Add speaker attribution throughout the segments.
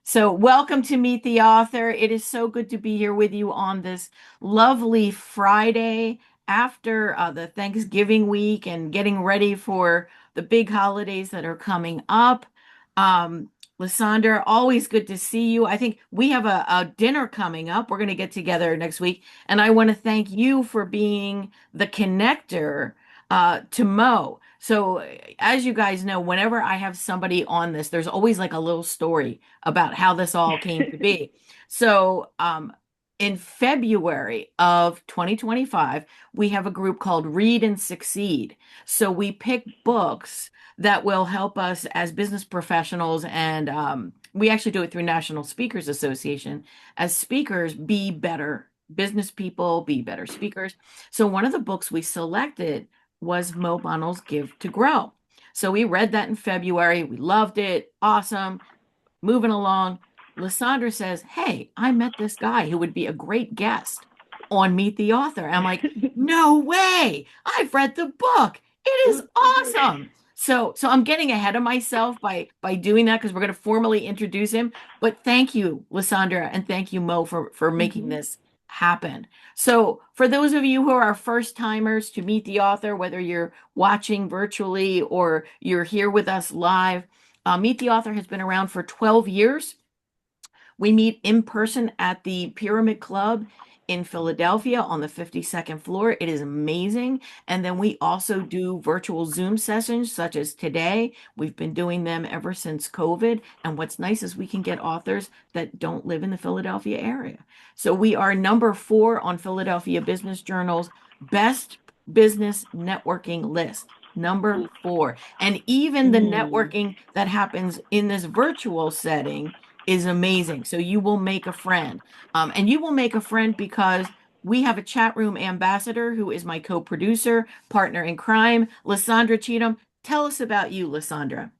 Speaker 1: So, welcome to Meet the Author. It is so good to be here with you on this lovely Friday after the Thanksgiving week and getting ready for the big holidays that are coming up. Um, Lysandra, always good to see you. I think we have a dinner coming up. We're going to get together next week. And I want to thank you for being the connector to Mo. So, as you guys know, whenever I have somebody on this, there's always like a little story about how this all came to be. So, in February of 2025, we have a group called Read and Succeed. So, we pick books that will help us as business professionals, and we actually do it through National Speakers Association. As speakers, be better business people, be better speakers. So, one of the books we selected was Mo Bunnell's Give to Grow. So we read that in February. We loved it. Awesome. Moving along. Lysandra says, "Hey, I met this guy who would be a great guest on Meet the Author." I'm like, "No way. I've read the book. It is awesome." So I'm getting ahead of myself by doing that because we're going to formally introduce him. But thank you, Lysandra, and thank you, Mo, for making
Speaker 2: Mhm.
Speaker 1: this happen. So for those of you who are first timers to Meet the Author, whether you're watching virtually or you're here with us live, Meet the Author has been around for 12 years. We meet in person at the Pyramid Club in Philadelphia on the 52nd floor. It is amazing. And then we also do virtual Zoom sessions, such as today. We've been doing them ever since COVID. And what's nice is we can get authors that don't live in the Philadelphia area. So we are number 4 on Philadelphia Business Journal's best business networking list. Number 4. And even the
Speaker 2: Mm.
Speaker 1: networking that happens in this virtual setting is amazing. So you will make a friend. And you will make a friend because we have a chat room ambassador who is my co-producer, partner in crime, Lysandra Cheatham. Tell us about you, Lysandra.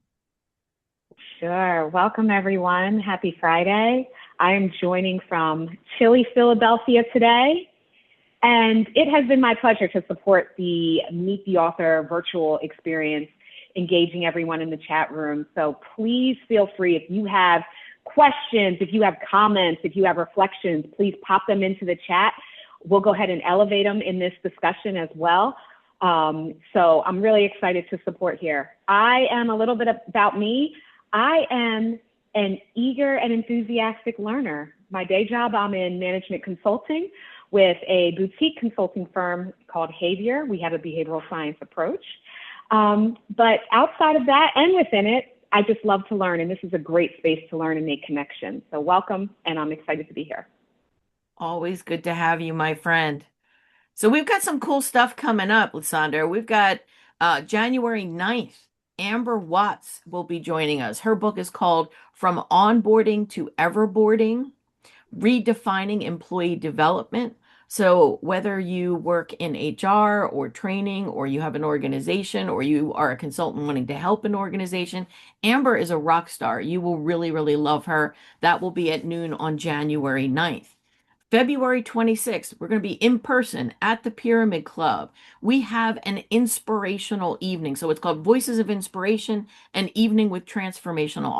Speaker 2: Sure. Welcome, everyone. Happy Friday. I am joining from chilly Philadelphia today, and it has been my pleasure to support the Meet the Author virtual experience, engaging everyone in the chat room. So please feel free if you have questions, if you have comments, if you have reflections, please pop them into the chat. We'll go ahead and elevate them in this discussion as well. So I'm really excited to support here. I am a little bit about me. I am an eager and enthusiastic learner. My day job, I'm in management consulting with a boutique consulting firm called Havier. We have a behavioral science approach. But outside of that and within it, I just love to learn, and this is a great space to learn and make connections. So welcome, and I'm excited to be here.
Speaker 1: Always good to have you, my friend. So we've got some cool stuff coming up, Lysandra. We've got January 9th. Amber Watts will be joining us. Her book is called From Onboarding to Everboarding: Redefining Employee Development. So, whether you work in HR or training, or you have an organization, or you are a consultant wanting to help an organization, Amber is a rock star. You will really, really love her. That will be at noon on January 9th. February 26th, we're going to be in person at the Pyramid Club. We have an inspirational evening. So it's called Voices of Inspiration, an evening with transformational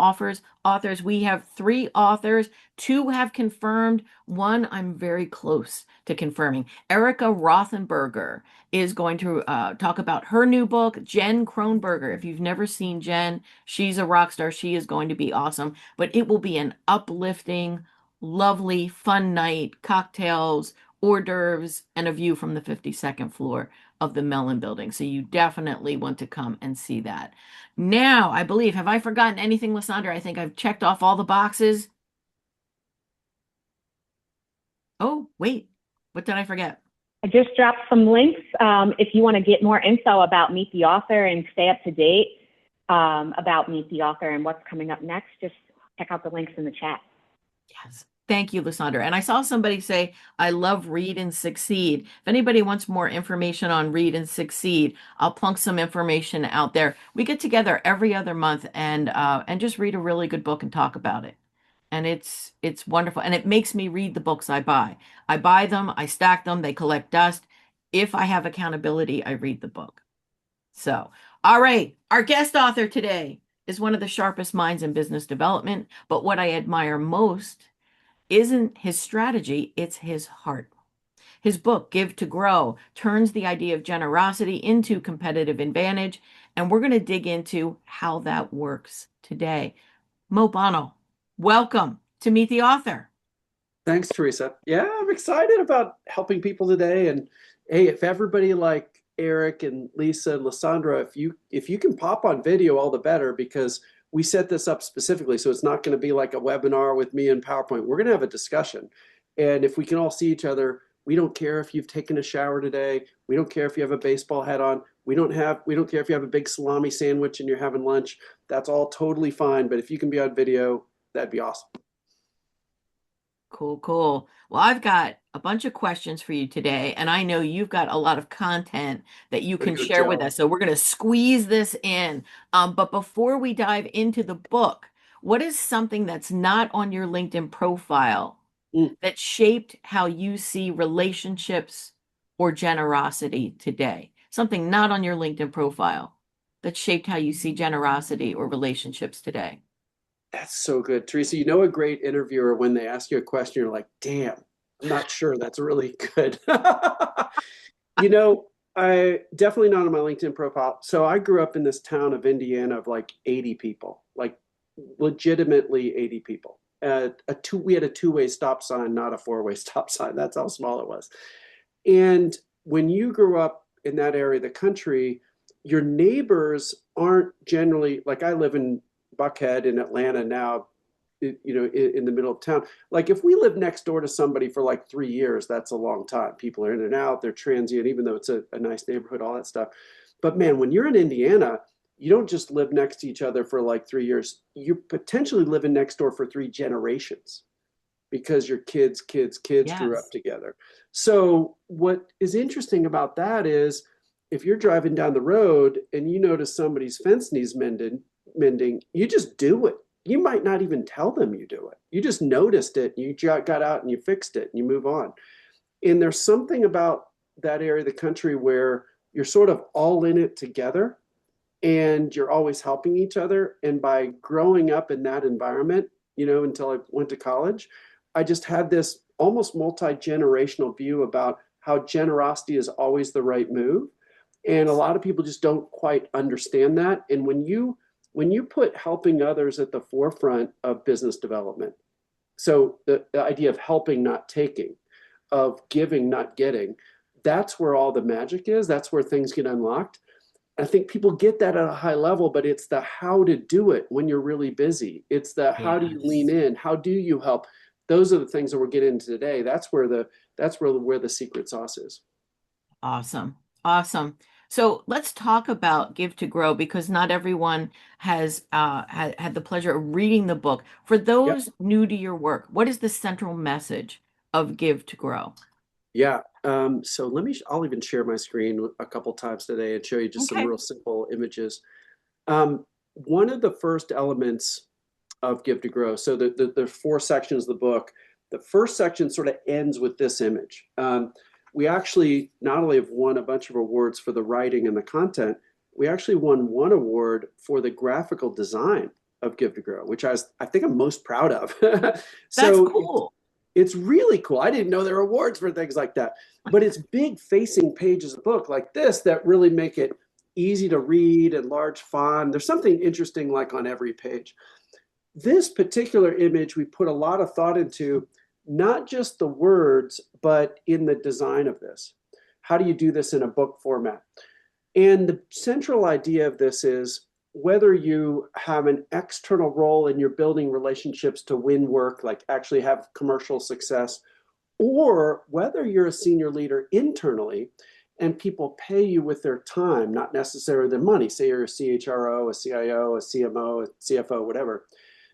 Speaker 1: authors. We have 3 authors. 2 have confirmed. 1 I'm very close to confirming. Erica Rothenberger is going to talk about her new book. Jen Kronberger, if you've never seen Jen, she's a rock star. She is going to be awesome. But it will be an uplifting, lovely, fun night, cocktails, hors d'oeuvres, and a view from the 52nd floor of the Mellon building. So you definitely want to come and see that. Now, I believe, have I forgotten anything, Lysandra? I think I've checked off all the boxes. Oh, wait, what did I forget?
Speaker 2: I just dropped some links. If you want to get more info about Meet the Author and stay up to date about Meet the Author and what's coming up next, just check out the links in the chat.
Speaker 1: Yes. Thank you, Lysandra. And I saw somebody say, I love Read and Succeed. If anybody wants more information on Read and Succeed, I'll plunk some information out there. We get together every other month and just read a really good book and talk about it. And it's wonderful. And it makes me read the books I buy. I buy them, I stack them, they collect dust. If I have accountability, I read the book. So, all right, our guest author today. is one of the sharpest minds in business development, but what I admire most isn't his strategy, it's his heart. His book, Give to Grow, turns the idea of generosity into competitive advantage, and we're going to dig into how that works today. Mo Bunnell, welcome to Meet the Author.
Speaker 3: Thanks, Teresa. Yeah, I'm excited about helping people today. And hey, if everybody like Eric and Lisa and Lysandra, if you can pop on video, all the better, because we set this up specifically. So it's not going to be like a webinar with me and PowerPoint. We're going to have a discussion. And if we can all see each other, we don't care if you've taken a shower today. We don't care if you have a baseball hat on. We don't care if you have a big salami sandwich and you're having lunch. That's all totally fine. But if you can be on video, that'd be awesome.
Speaker 1: Cool, cool. Well, I've got a bunch of questions for you today, and I know you've got a lot of content that you
Speaker 3: Better
Speaker 1: can
Speaker 3: go
Speaker 1: share with
Speaker 3: tell.
Speaker 1: us. So we're going to squeeze this in. But before we dive into the book, what is something that's not on your LinkedIn profile
Speaker 3: Mm.
Speaker 1: that shaped how you see relationships or generosity today? Something not on your LinkedIn profile that shaped how you see generosity or relationships today.
Speaker 3: That's so good. Teresa, you know a great interviewer when they ask you a question, you're like, damn, I'm not sure that's really good. You know, I definitely not on my LinkedIn profile. So I grew up in this town of Indiana of like 80 people, like legitimately 80 people. We had a two-way stop sign, not a four-way stop sign. That's how small it was. And when you grew up in that area of the country, your neighbors aren't generally like I live in Buckhead in Atlanta now, in the middle of town. Like if we live next door to somebody for like 3 years, that's a long time. People are in and out, they're transient, even though it's a nice neighborhood, all that stuff. But man, when you're in Indiana, you don't just live next to each other for like 3 years. You're potentially living next door for 3 generations because your kids grew up
Speaker 1: Yes.
Speaker 3: together. So what is interesting about that is if you're driving down the road and you notice somebody's fence needs mending, you just do it. You might not even tell them you do it. You just noticed it, you got out and you fixed it and you move on. And there's something about that area of the country where you're sort of all in it together and you're always helping each other. And by growing up in that environment, until I went to college, I just had this almost multi-generational view about how generosity is always the right move. And a lot of people just don't quite understand that. And when you put helping others at the forefront of business development, so the idea of helping, not taking, of giving, not getting, that's where all the magic is. That's where things get unlocked. I think people get that at a high level, but it's the how to do it when you're really busy. It's the how do you lean
Speaker 1: Yes.
Speaker 3: in? How do you help? Those are the things that we're getting into today. That's where the secret sauce is.
Speaker 1: Awesome. Awesome. So let's talk about Give to Grow because not everyone has had the pleasure of reading the book. For
Speaker 3: Yep.
Speaker 1: those new to your work, what is the central message of Give to Grow?
Speaker 3: Yeah. So I'll even share my screen a couple times today and show you just some
Speaker 1: Okay.
Speaker 3: real simple images. One of the first elements of Give to Grow, so the four sections of the book, the first section sort of ends with this image. We actually not only have won a bunch of awards for the writing and the content, we actually won one award for the graphical design of Give to Grow, which I think I'm most proud of.
Speaker 1: That's
Speaker 3: So
Speaker 1: cool.
Speaker 3: it's really cool. I didn't know there were awards for things like that. But it's big facing pages of book like this that really make it easy to read and large font. There's something interesting like on every page. This particular image, we put a lot of thought into not just the words, but in the design of this. How do you do this in a book format? And the central idea of this is whether you have an external role and you're building relationships to win work, like actually have commercial success, or whether you're a senior leader internally and people pay you with their time, not necessarily their money. Say you're a CHRO, a CIO, a CMO, a CFO, whatever.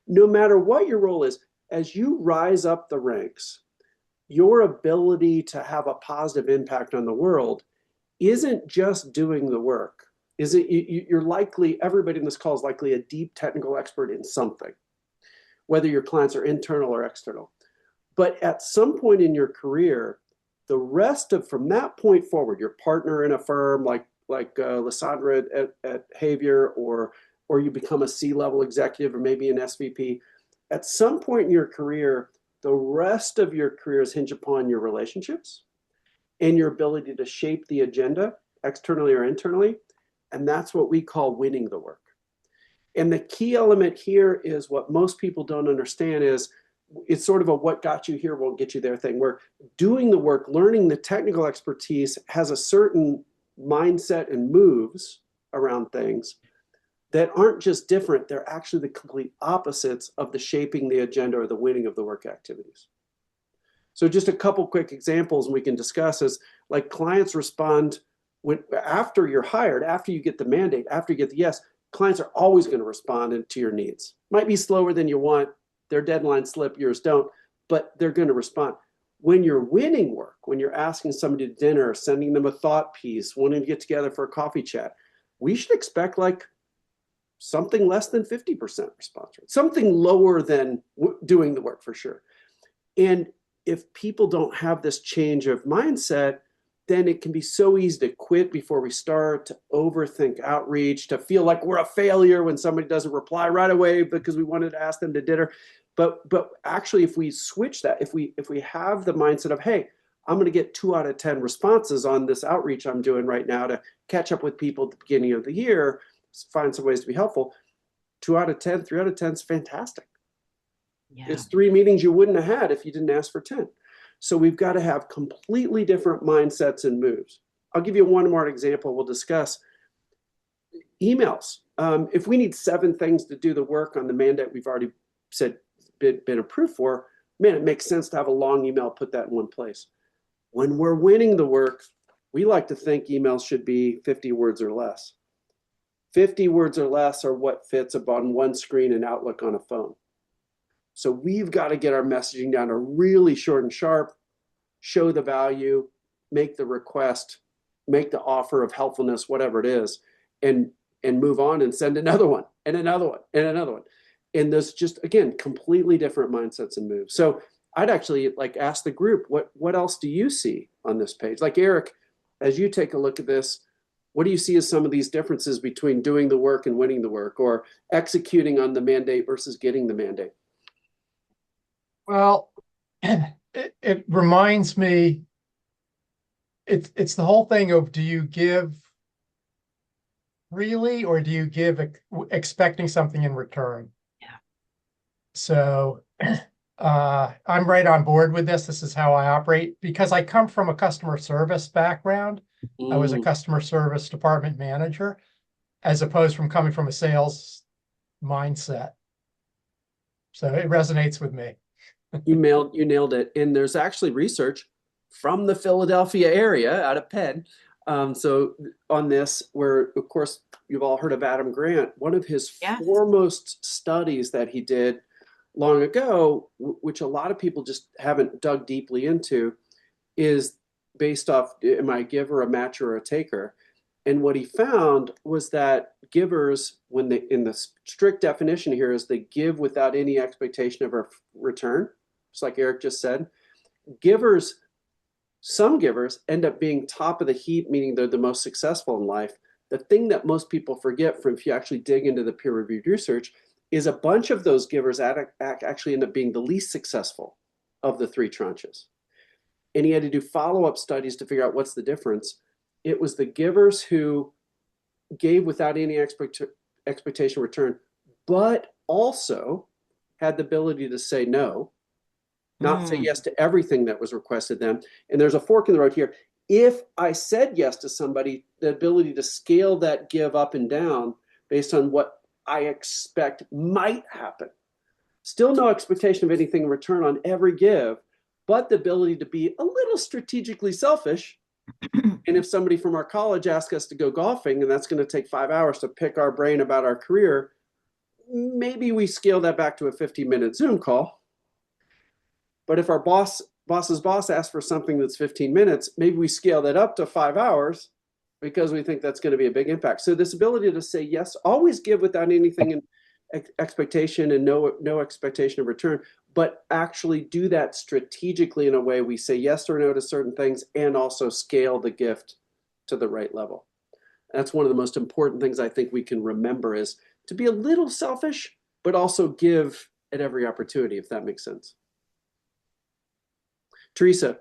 Speaker 3: No matter what your role is, as you rise up the ranks, your ability to have a positive impact on the world isn't just doing the work. Is it you're likely everybody in this call is likely a deep technical expert in something, whether your clients are internal or external. But at some point in your career, the rest of from that point forward, your partner in a firm like Lysandra at Havier or or you become a C-level executive or maybe an SVP, at some point in your career, the rest of your careers hinge upon your relationships and your ability to shape the agenda externally or internally. And that's what we call winning the work. And the key element here is what most people don't understand is it's sort of a what got you here won't get you there thing, where doing the work, learning the technical expertise has a certain mindset and moves around things that aren't just different, they're actually the complete opposites of the shaping the agenda or the winning of the work activities. So just a couple quick examples and we can discuss is like clients respond when after you're hired, after you get the mandate, after you get the yes, clients are always going to respond to your needs. Might be slower than you want. Their deadlines slip, yours don't, but they're going to respond. When you're winning work, when you're asking somebody to dinner, sending them a thought piece, wanting to get together for a coffee chat, we should expect like something less than 50% response rate, something lower than doing the work for sure. And if people don't have this change of mindset, then it can be so easy to quit before we start, to overthink outreach, to feel like we're a failure when somebody doesn't reply right away because we wanted to ask them to dinner. But actually, if we switch that, if we have the mindset of, hey, I'm going to get 2 out of 10 responses on this outreach I'm doing right now to catch up with people at the beginning of the year, find some ways to be helpful. 2 out of 10, 3 out of 10 is fantastic. Yeah. It's 3 meetings you wouldn't have had if you didn't ask for 10. So we've got to have completely different mindsets and moves. I'll give you one more example we'll discuss. Emails. If we need 7 things to do the work on the mandate we've already said been approved for, man, it makes sense to have a long email, put that in one place. When we're winning the work, we like to think emails should be 50 words or less. 50 words or less are what fits on one screen in Outlook on a phone. So we've got to get our messaging down to really short and sharp, show the value, make the request, make the offer of helpfulness, whatever it is, and move on and send another one and another one and another one. And there's just, again, completely different mindsets and moves. So I'd actually like ask the group, what else do you see on this page? Like Eric, as you take a look at this, what do you see as some of these differences between doing the work and winning the work, or executing on the mandate versus getting the mandate?
Speaker 4: Well, it reminds me, it's the whole thing of, do you give freely or do you give expecting something in return?
Speaker 1: Yeah.
Speaker 4: So I'm right on board with this. This is how I operate because I come from a customer service background. I was a customer service department manager, as opposed from coming from a sales mindset. So it resonates with me.
Speaker 3: You nailed it. And there's actually research from the Philadelphia area out of Penn. So on this, where of course you've all heard of Adam Grant, one of his foremost studies that he did long ago, which a lot of people just haven't dug deeply into, is based off, am I a giver, a matcher, or a taker? And what he found was that givers, when they, in the strict definition here, is they give without any expectation of a return, just like Eric just said. Some givers end up being top of the heap, meaning they're the most successful in life. The thing that most people forget from, if you actually dig into the peer-reviewed research, is a bunch of those givers actually end up being the least successful of the 3 tranches. And he had to do follow-up studies to figure out what's the difference. It was the givers who gave without any expectation return, but also had the ability to say no, not say yes to everything that was requested them. And there's a fork in the road here. If I said yes to somebody, the ability to scale that give up and down based on what I expect might happen. Still no expectation of anything in return on every give, but the ability to be a little strategically selfish. And if somebody from our college asks us to go golfing, and that's going to take 5 hours to pick our brain about our career, maybe we scale that back to a 15-minute Zoom call. But if our boss's boss asks for something that's 15 minutes, maybe we scale that up to 5 hours because we think that's going to be a big impact. So this ability to say yes, always give without anything in expectation and no expectation of return, but actually do that strategically in a way we say yes or no to certain things and also scale the gift to the right level. That's one of the most important things I think we can remember is to be a little selfish, but also give at every opportunity, if that makes sense. Teresa,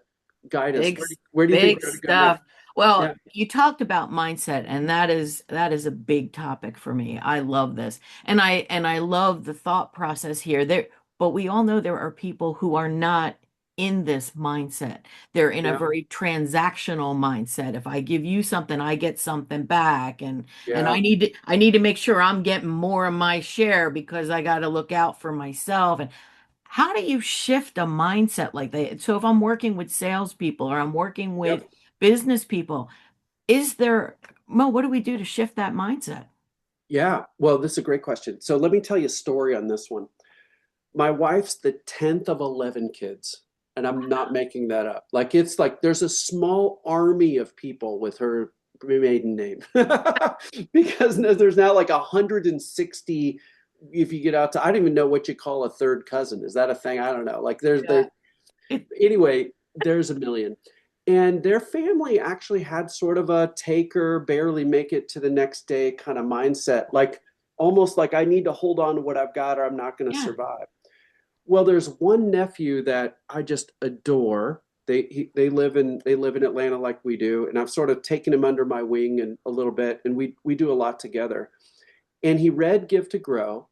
Speaker 3: guide us.
Speaker 1: Big,
Speaker 3: Where do you think
Speaker 1: big
Speaker 3: we ought to go next?
Speaker 1: stuff. Well,
Speaker 3: Yeah,
Speaker 1: you talked about mindset, and that is a big topic for me. I love this. And I love the thought process here. But we all know there are people who are not in this mindset. They're in a
Speaker 3: yeah,
Speaker 1: very transactional mindset. If I give you something, I get something back. And
Speaker 3: yeah,
Speaker 1: I need to make sure I'm getting more of my share because I got to look out for myself. And how do you shift a mindset like that? So if I'm working with salespeople or I'm working with
Speaker 3: yep.
Speaker 1: business people, is there, Mo, what do we do to shift that mindset?
Speaker 3: Yeah. Well, this is a great question. So let me tell you a story on this one. My wife's the 10th of 11 kids, and I'm not making that up. Like it's like there's a small army of people with her maiden name because there's now like 160 if you get out to I don't even know what you call a third cousin. Is that a thing? I don't know. Like there's
Speaker 1: Yeah.
Speaker 3: there
Speaker 1: It,
Speaker 3: anyway, there's a million. And their family actually had sort of a take or barely make it to the next day kind of mindset, like almost like I need to hold on to what I've got or I'm not going to
Speaker 1: yeah.
Speaker 3: survive. Well, there's one nephew that I just adore. They live in Atlanta like we do, and I've sort of taken him under my wing and a little bit, and we do a lot together. And he read Give to Grow,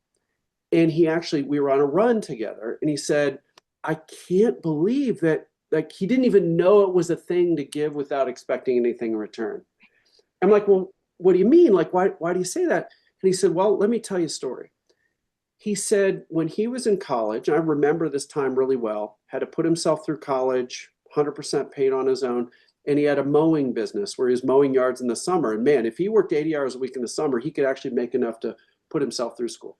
Speaker 3: and we were on a run together, and he said, "I can't believe that." Like he didn't even know it was a thing to give without expecting anything in return. I'm like, well, what do you mean? Like, why do you say that? And he said, well, let me tell you a story. He said when he was in college, I remember this time really well, had to put himself through college, 100% paid on his own. And he had a mowing business where he was mowing yards in the summer. And man, if he worked 80 hours a week in the summer, he could actually make enough to put himself through school.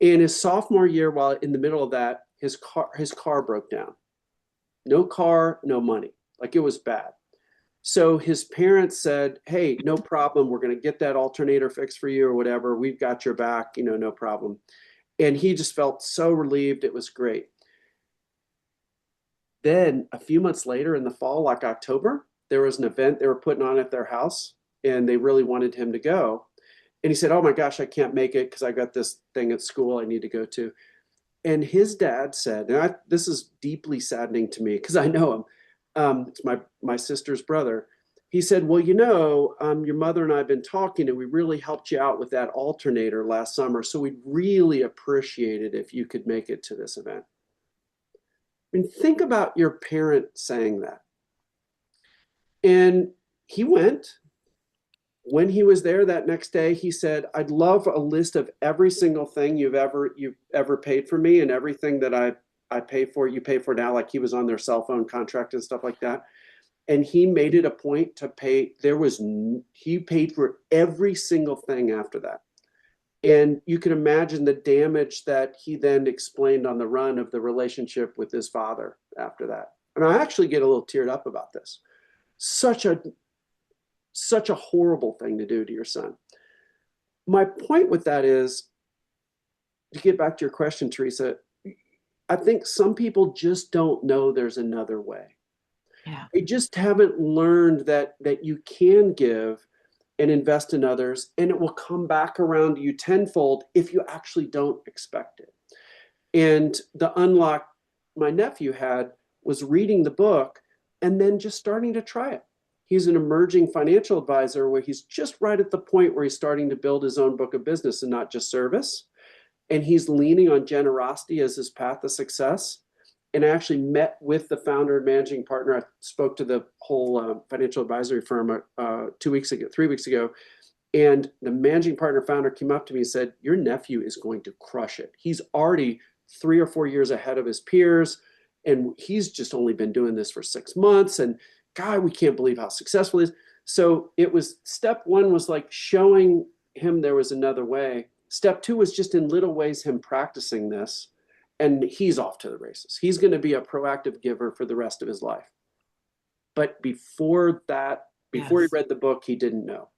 Speaker 3: In his sophomore year, while in the middle of that, his car broke down. No car, no money. Like it was bad. So his parents said, hey, no problem. We're going to get that alternator fixed for you or whatever. We've got your back, no problem. And he just felt so relieved. It was great. Then a few months later in the fall, like October, there was an event they were putting on at their house and they really wanted him to go. And he said, oh my gosh, I can't make it because I got this thing at school I need to go to. And his dad said, this is deeply saddening to me because I know him. It's my sister's brother. He said, well, your mother and I have been talking and we really helped you out with that alternator last summer. So we'd really appreciate it if you could make it to this event. I mean, think about your parent saying that. And he went. When he was there that next day, he said, I'd love a list of every single thing you've ever paid for me and everything that I pay for, you pay for now, like he was on their cell phone contract and stuff like that. And he made it a point to pay. He paid for every single thing after that. And you can imagine the damage that he then explained on the run of the relationship with his father after that. And I actually get a little teared up about this. Such a horrible thing to do to your son. My point with that is to get back to your question, Teresa, I think some people just don't know there's another way.
Speaker 1: Yeah.
Speaker 3: They just haven't learned that you can give and invest in others, and it will come back around to you tenfold if you actually don't expect it. And the unlock my nephew had was reading the book and then just starting to try it. He's an emerging financial advisor where he's just right at the point where he's starting to build his own book of business and not just service. And he's leaning on generosity as his path to success. And I actually met with the founder and managing partner. I spoke to the whole financial advisory firm 2 weeks ago, 3 weeks ago. And the managing partner founder came up to me and said, your nephew is going to crush it. He's already 3 or 4 years ahead of his peers. And he's just only been doing this for 6 months. And God, we can't believe how successful he is. So it was step one was like showing him there was another way. Step two was just in little ways him practicing this. And he's off to the races. He's going to be a proactive giver for the rest of his life. But before he
Speaker 1: Yes.
Speaker 3: read the book, he didn't know.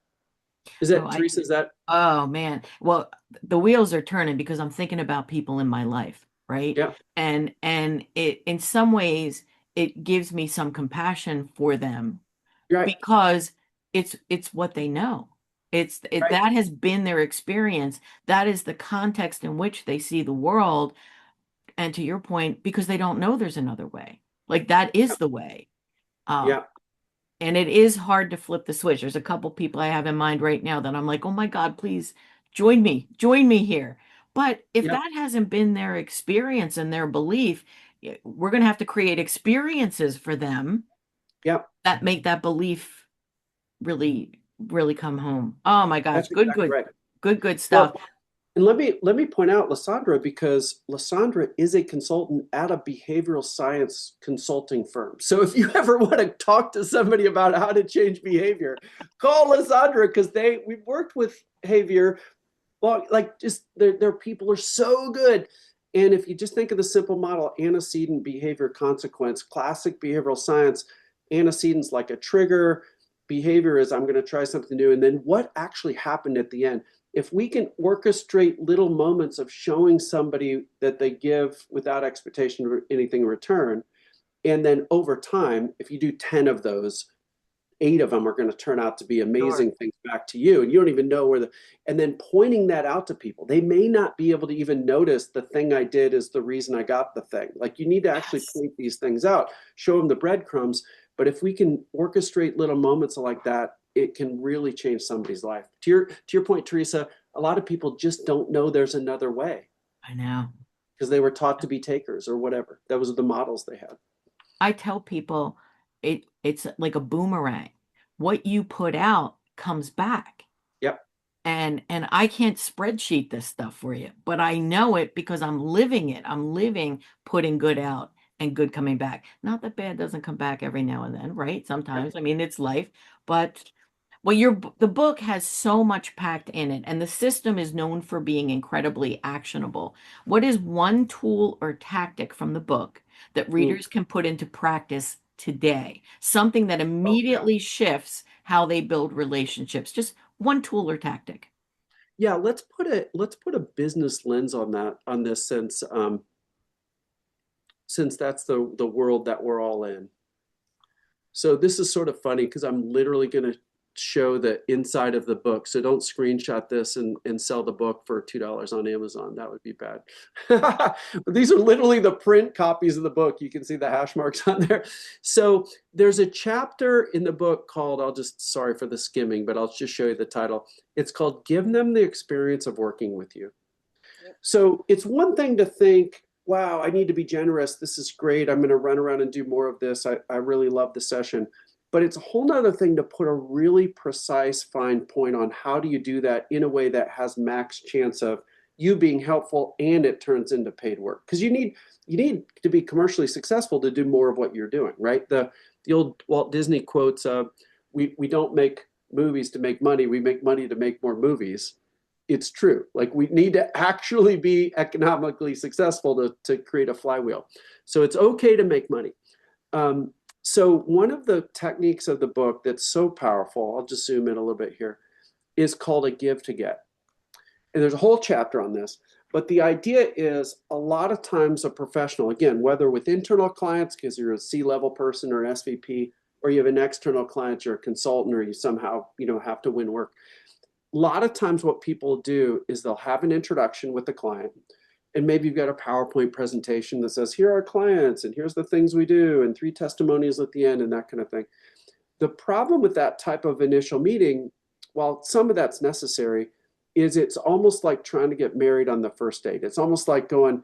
Speaker 1: No,
Speaker 3: Teresa, is that?
Speaker 1: oh man. Well, the wheels are turning because I'm thinking about people in my life, right?
Speaker 3: Yeah,
Speaker 1: And it in some ways it gives me some compassion for them
Speaker 3: you're right.
Speaker 1: because it's what they know.
Speaker 3: Right.
Speaker 1: That has been their experience. That is the context in which they see the world. And to your point, because they don't know there's another way. Like that is the way. Um,
Speaker 3: Yeah.
Speaker 1: and it is hard to flip the switch. There's a couple people I have in mind right now that I'm like, oh my God, please join me here. But if
Speaker 3: Yep.
Speaker 1: that hasn't been their experience and their belief, we're going to have to create experiences for them
Speaker 3: Yep.
Speaker 1: that make that belief really, really come home. Oh my gosh,
Speaker 3: That's exactly right.
Speaker 1: good stuff.
Speaker 3: Well, and let me point out Lysandra, because Lysandra is a consultant at a behavioral science consulting firm. So if you ever want to talk to somebody about how to change behavior, call Lysandra, because we've worked with behavior. Well, like just their people are so good. And if you just think of the simple model, antecedent behavior consequence, classic behavioral science, antecedents like a trigger, behavior is I'm going to try something new. And then what actually happened at the end? If we can orchestrate little moments of showing somebody that they give without expectation of anything in return, and then over time, if you do 10 of those, 8 of them are going to turn out to be
Speaker 1: Sure.
Speaker 3: amazing things back to you. And you don't even know and then pointing that out to people. They may not be able to even notice the thing I did is the reason I got the thing. Like you need to actually
Speaker 1: Yes.
Speaker 3: point these things out, show them the breadcrumbs. But if we can orchestrate little moments like that, it can really change somebody's life. To your point, Teresa, a lot of people just don't know there's another way
Speaker 1: I know.
Speaker 3: because they were taught to be takers or whatever. That was the models they had.
Speaker 1: I tell people it's like a boomerang. What you put out comes back.
Speaker 3: Yep.
Speaker 1: And I can't spreadsheet this stuff for you, but I know it because I'm living it. I'm living putting good out and good coming back. Not that bad doesn't come back every now and then, right?
Speaker 3: Yep.
Speaker 1: Sometimes. I mean, it's life, but well, the book has so much packed in it, and the system is known for being incredibly actionable. What is one tool or tactic from the book that
Speaker 3: Mm.
Speaker 1: readers can put into practice today? Something that
Speaker 3: Oh, yeah.
Speaker 1: immediately shifts how they build relationships. Just one tool or tactic.
Speaker 3: Yeah, let's put a business lens on that on this, since that's the world that we're all in. So this is sort of funny because I'm literally going to show the inside of the book. So don't screenshot this and sell the book for $2 on Amazon. That would be bad. But these are literally the print copies of the book. You can see the hash marks on there. So there's a chapter in the book called, sorry for the skimming, but I'll just show you the title. It's called Give Them the Experience of Working with You. So it's one thing to think, wow, I need to be generous. This is great. I'm going to run around and do more of this. I really love the session. But it's a whole nother thing to put a really precise, fine point on how do you do that in a way that has max chance of you being helpful and it turns into paid work. Because you need to be commercially successful to do more of what you're doing, right? The old Walt Disney quotes of we don't make movies to make money, we make money to make more movies. It's true. Like we need to actually be economically successful to create a flywheel. So it's okay to make money. So one of the techniques of the book that's so powerful, I'll just zoom in a little bit here, is called a give to get. And there's a whole chapter on this. But the idea is a lot of times a professional, again, whether with internal clients, because you're a C-level person or an SVP, or you have an external client, you're a consultant, or you somehow have to win work. A lot of times what people do is they'll have an introduction with the client, and maybe you've got a PowerPoint presentation that says, here are our clients and here's the things we do and 3 testimonials at the end and that kind of thing. The problem with that type of initial meeting, while some of that's necessary, is it's almost like trying to get married on the first date. It's almost like going,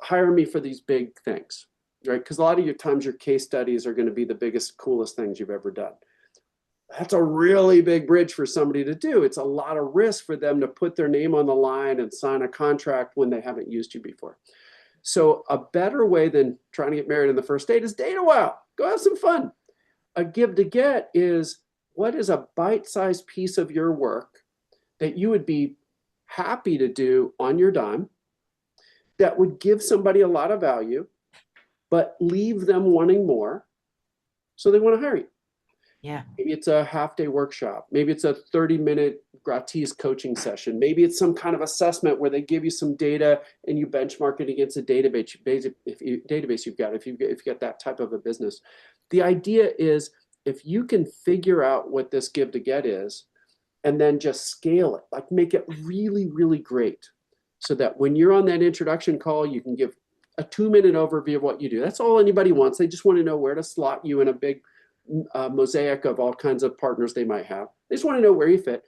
Speaker 3: hire me for these big things, right? Because a lot of your times your case studies are going to be the biggest, coolest things you've ever done. That's a really big bridge for somebody to do. It's a lot of risk for them to put their name on the line and sign a contract when they haven't used you before. So a better way than trying to get married on the first date is date a while. Go have some fun. A give to get is, what is a bite-sized piece of your work that you would be happy to do on your dime that would give somebody a lot of value, but leave them wanting more, so they want to hire you.
Speaker 1: Yeah.
Speaker 3: Maybe it's a half-day workshop. Maybe it's a 30-minute gratis coaching session. Maybe it's some kind of assessment where they give you some data and you benchmark it against a database you've got, if you've got that type of a business. The idea is, if you can figure out what this give to get is, and then just scale it, like make it really, really great. So that when you're on that introduction call, you can give a 2-minute overview of what you do. That's all anybody wants. They just want to know where to slot you in a big mosaic of all kinds of partners they might have. They just want to know where you fit.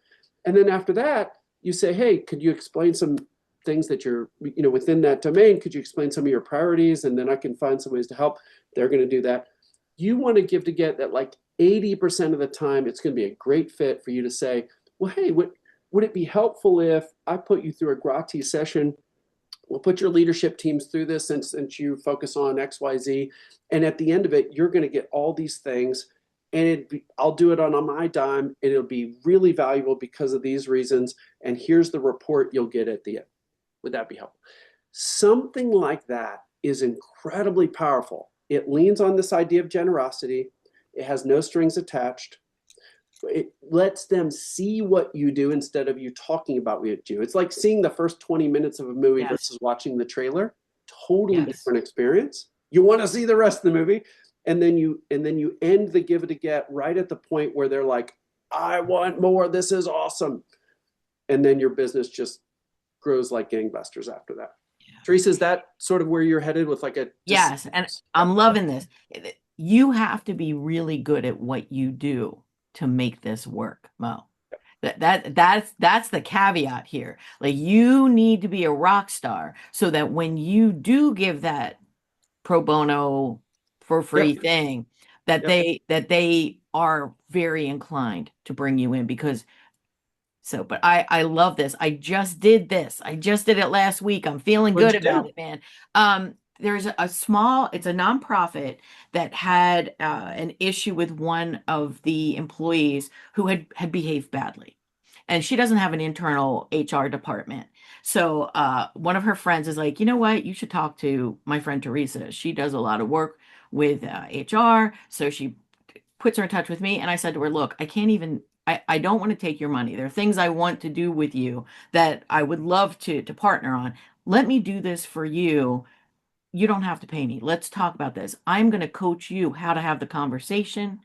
Speaker 3: And then after that, you say, hey, could you explain some things that you're, within that domain? Could you explain some of your priorities? And then I can find some ways to help. They're going to do that. You want to give to get that, like 80% of the time, it's going to be a great fit for you to say, well, hey, would it be helpful if I put you through a gratis session? We'll put your leadership teams through this since you focus on X, Y, Z. And at the end of it, you're going to get all these things. And I'll do it on my dime. And it'll be really valuable because of these reasons. And here's the report you'll get at the end. Would that be helpful? Something like that is incredibly powerful. It leans on this idea of generosity. It has no strings attached. It lets them see what you do instead of you talking about what you do. It's like seeing the first 20 minutes of a movie versus watching the trailer. Totally different experience. You want to see the rest of the movie, and then you end the give it to get right at the point where they're like, I want more. This is awesome. And then your business just grows like gangbusters after that. Teresa, is that sort of where you're headed with like a...
Speaker 1: Yes, and I'm loving this. You have to be really good at what you do to make this work, Mo. That's the caveat here. Like, you need to be a rock star so that when you do give that pro bono for free thing, that they are very inclined to bring you in because but I love this. I just did this. I just did it last week. I'm feeling good about it, man. There's it's a nonprofit that had an issue with one of the employees who had behaved badly. And she doesn't have an internal HR department. So one of her friends is like, you know what? You should talk to my friend Teresa. She does a lot of work with HR. So she puts her in touch with me. And I said to her, look, I don't want to take your money. There are things I want to do with you that I would love to partner on. Let me do this for you. You don't have to pay me. Let's talk about this. I'm going to coach you how to have the conversation.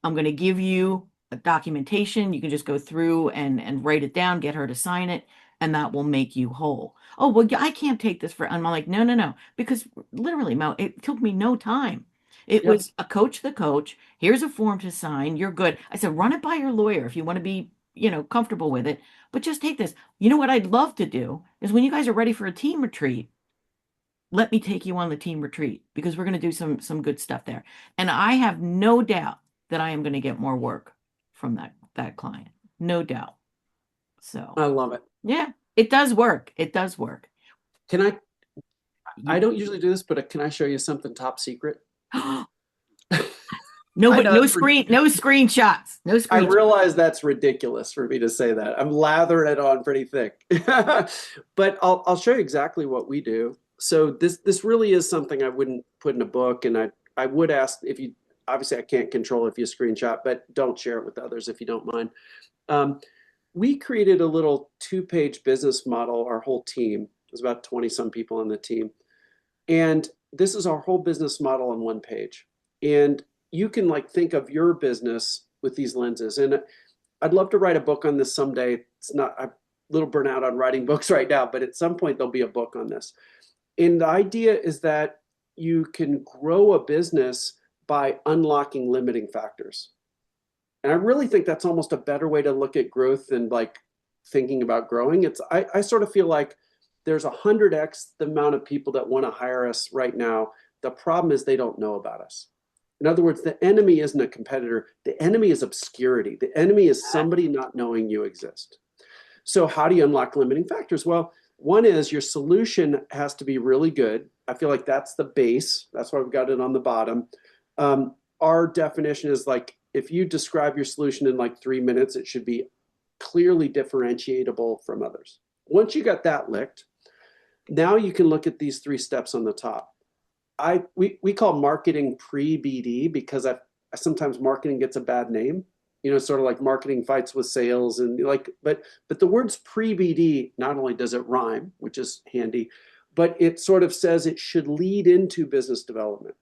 Speaker 1: I'm going to give you a documentation. You can just go through and write it down, get her to sign it, and that will make you whole. Oh, well, I can't take this and I'm like, no, because literally, Mo, it took me no time. It was a coach the coach. Here's a form to sign. You're good. I said, run it by your lawyer if you want to be, comfortable with it. But just take this. You know what I'd love to do is when you guys are ready for a team retreat, let me take you on the team retreat because we're going to do some good stuff there. And I have no doubt that I am going to get more work from that client. No doubt. So
Speaker 3: I love it.
Speaker 1: Yeah, it does work. It does work.
Speaker 3: I don't usually do this, but can I show you something top secret?
Speaker 1: No screenshots. No screenshots.
Speaker 3: I realize that's ridiculous for me to say that. I'm lathering it on pretty thick. But I'll show you exactly what we do. So this really is something I wouldn't put in a book, and I would ask if you, obviously I can't control if you screenshot, but don't share it with others if you don't mind. We created a little 2-page business model, our whole team. There's about 20 some people on the team. And this is our whole business model on 1 page. And you can think of your business with these lenses. And I'd love to write a book on this someday. I'm a little burnout on writing books right now, but at some point there'll be a book on this. And the idea is that you can grow a business by unlocking limiting factors. And I really think that's almost a better way to look at growth than thinking about growing. I sort of feel like there's 100x the amount of people that want to hire us right now. The problem is they don't know about us. In other words, the enemy isn't a competitor. The enemy is obscurity. The enemy is somebody not knowing you exist. So how do you unlock limiting factors? Well, one is your solution has to be really good. I feel like that's the base. That's why we've got it on the bottom. Our definition is if you describe your solution in 3 minutes, it should be clearly differentiable from others. Once you got that licked, now you can look at these 3 steps on the top. We call marketing pre-BD because sometimes marketing gets a bad name, sort of like marketing fights with sales and but the words pre-BD, not only does it rhyme, which is handy, but it sort of says it should lead into business development.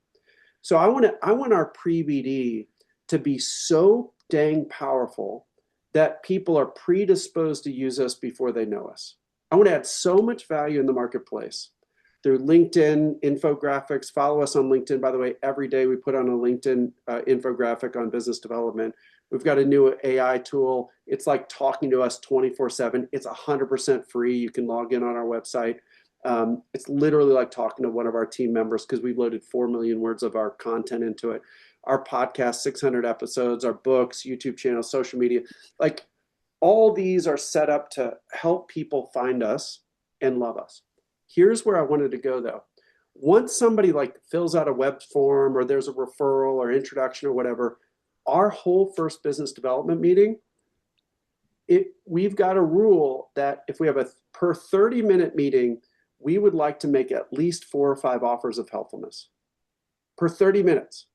Speaker 3: So I want our pre-BD to be so dang powerful that people are predisposed to use us before they know us. I want to add so much value in the marketplace through LinkedIn infographics. Follow us on LinkedIn. By the way, every day we put on a LinkedIn infographic on business development. We've got a new AI tool. It's like talking to us 24/7. It's 100% free. You can log in on our website. It's literally like talking to one of our team members because we've loaded 4 million words of our content into it. Our podcast, 600 episodes, our books, YouTube channel, social media, like all these are set up to help people find us and love us. Here's where I wanted to go though. Once somebody like fills out a web form or there's a referral or introduction or whatever, our whole first business development meeting, we've got a rule that if we have a per 30-minute meeting, we would like to make at least 4 or 5 offers of helpfulness per 30 minutes.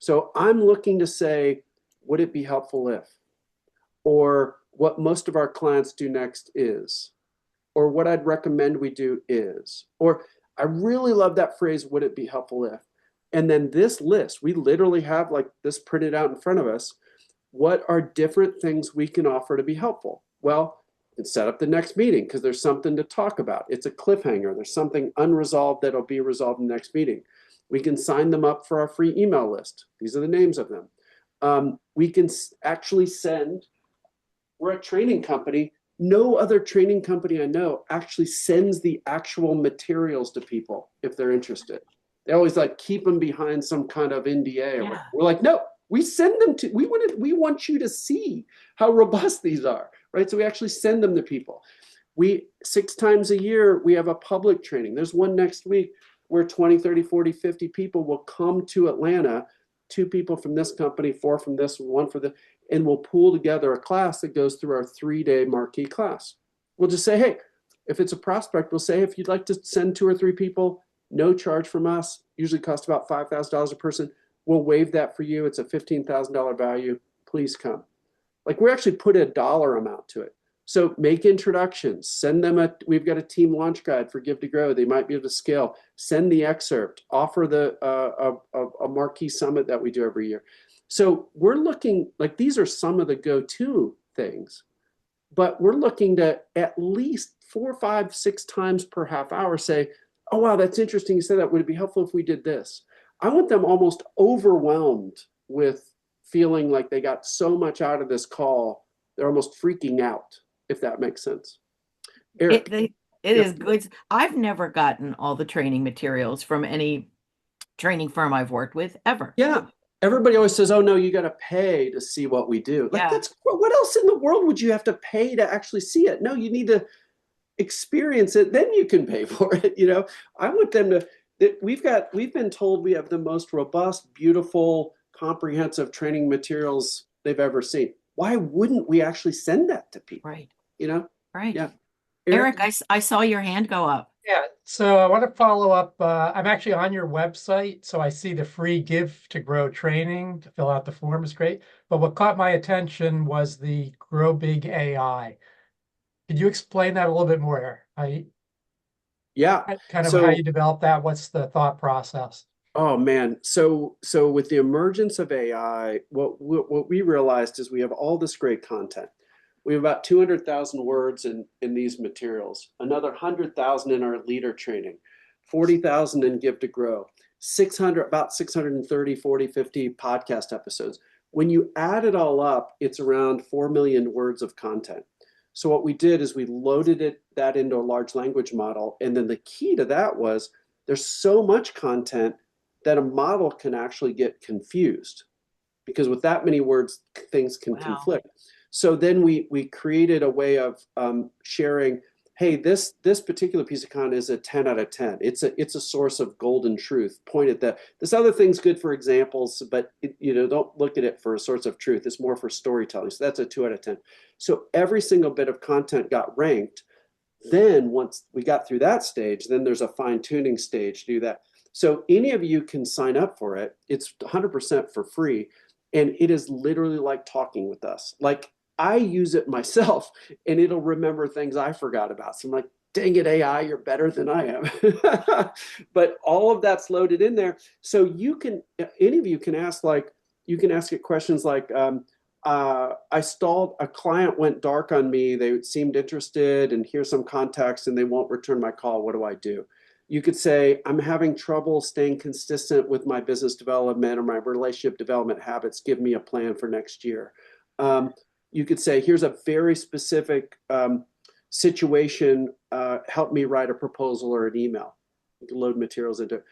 Speaker 3: So I'm looking to say, would it be helpful if? Or what most of our clients do next is, or what I'd recommend we do is, or I really love that phrase, would it be helpful if? And then this list, we literally have like this printed out in front of us. What are different things we can offer to be helpful? Well, you can set up the next meeting because there's something to talk about. It's a cliffhanger. There's something unresolved that'll be resolved in the next meeting. We can sign them up for our free email list. These are the names of them. We can actually send, we're a training company. No other training company I know actually sends the actual materials to people if they're interested. They always like keep them behind some kind of NDA.
Speaker 1: Yeah.
Speaker 3: We're like, no, we send them to, we want you to see how robust these are, right? So we actually send them to people. 6 times a year, we have a public training. There's one next week where 20, 30, 40, 50 people will come to Atlanta, 2 people from this company, 4 from this, 1 for the, and we'll pool together a class that goes through our 3-day marquee class. We'll just say, hey, if it's a prospect, we'll say, if you'd like to send 2 or 3 people, no charge from us, usually costs about $5,000 a person. We'll waive that for you. It's a $15,000 value. Please come. Like we actually put a dollar amount to it. So make introductions, send them we've got a team launch guide for Give to Grow. They might be able to scale, send the excerpt, offer a marquee summit that we do every year. So we're looking, like these are some of the go-to things, but we're looking to at least 4, 5, 6 times per half hour say, oh, wow, that's interesting you said that. Would it be helpful if we did this? I want them almost overwhelmed with feeling like they got so much out of this call. They're almost freaking out, if that makes sense. Eric.
Speaker 1: It is good. I've never gotten all the training materials from any training firm I've worked with ever.
Speaker 3: Yeah. Everybody always says, oh, no, you got to pay to see what we do. Like, that's what else in the world would you have to pay to actually see it? No, you need to experience it. Then you can pay for it. You know, I want them to, we've been told we have the most robust, beautiful, comprehensive training materials they've ever seen. Why wouldn't we actually send that to people?
Speaker 1: Right.
Speaker 3: You know?
Speaker 1: Right.
Speaker 3: Yeah.
Speaker 1: Eric, I saw your hand go up.
Speaker 4: Yeah, so I want to follow up. I'm actually on your website, so I see the free Give to Grow training to fill out the form is great. But what caught my attention was the Grow Big AI. Could you explain that a little bit more?
Speaker 3: Yeah.
Speaker 4: Kind of how you develop that. What's the thought process?
Speaker 3: Oh man. So with the emergence of AI, what we realized is we have all this great content. We have about 200,000 words in these materials, another 100,000 in our leader training, 40,000 in Give to Grow, about 630, 40, 50 podcast episodes. When you add it all up, it's around 4 million words of content. So what we did is we loaded that into a large language model. And then the key to that was there's so much content that a model can actually get confused because with that many words, things can conflict. So then we created a way of sharing, hey, this particular piece of content is a 10 out of 10. It's a source of golden truth. Point at that. This other thing's good for examples, but don't look at it for a source of truth. It's more for storytelling. So that's a 2 out of 10. So every single bit of content got ranked. Then once we got through that stage, then there's a fine tuning stage to do that. So any of you can sign up for it. It's 100% for free. And it is literally like talking with us. Like I use it myself and it'll remember things I forgot about. So I'm like, dang it, AI, you're better than I am. But all of that's loaded in there. So any of you can ask it questions like, I stalled, a client went dark on me. They seemed interested, and here's some context, and they won't return my call. What do I do? You could say, I'm having trouble staying consistent with my business development or my relationship development habits. Give me a plan for next year. Um, you could say, here's a very specific situation. Help me write a proposal or an email. You can load materials into it.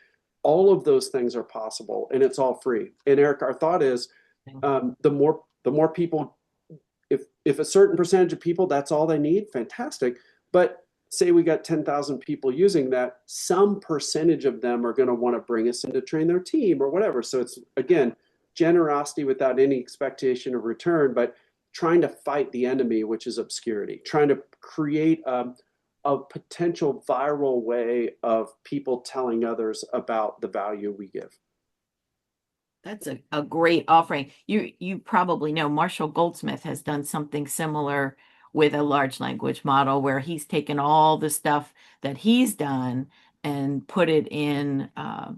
Speaker 3: All of those things are possible, and it's all free. And Eric, our thought is the more people, if a certain percentage of people, that's all they need, fantastic. But say we got 10,000 people using that, some percentage of them are going to want to bring us in to train their team or whatever. So it's, again, generosity without any expectation of return, but trying to fight the enemy, which is obscurity, trying to create a potential viral way of people telling others about the value we give.
Speaker 1: That's a great offering. You probably know Marshall Goldsmith has done something similar with a large language model where he's taken all the stuff that he's done and put it in a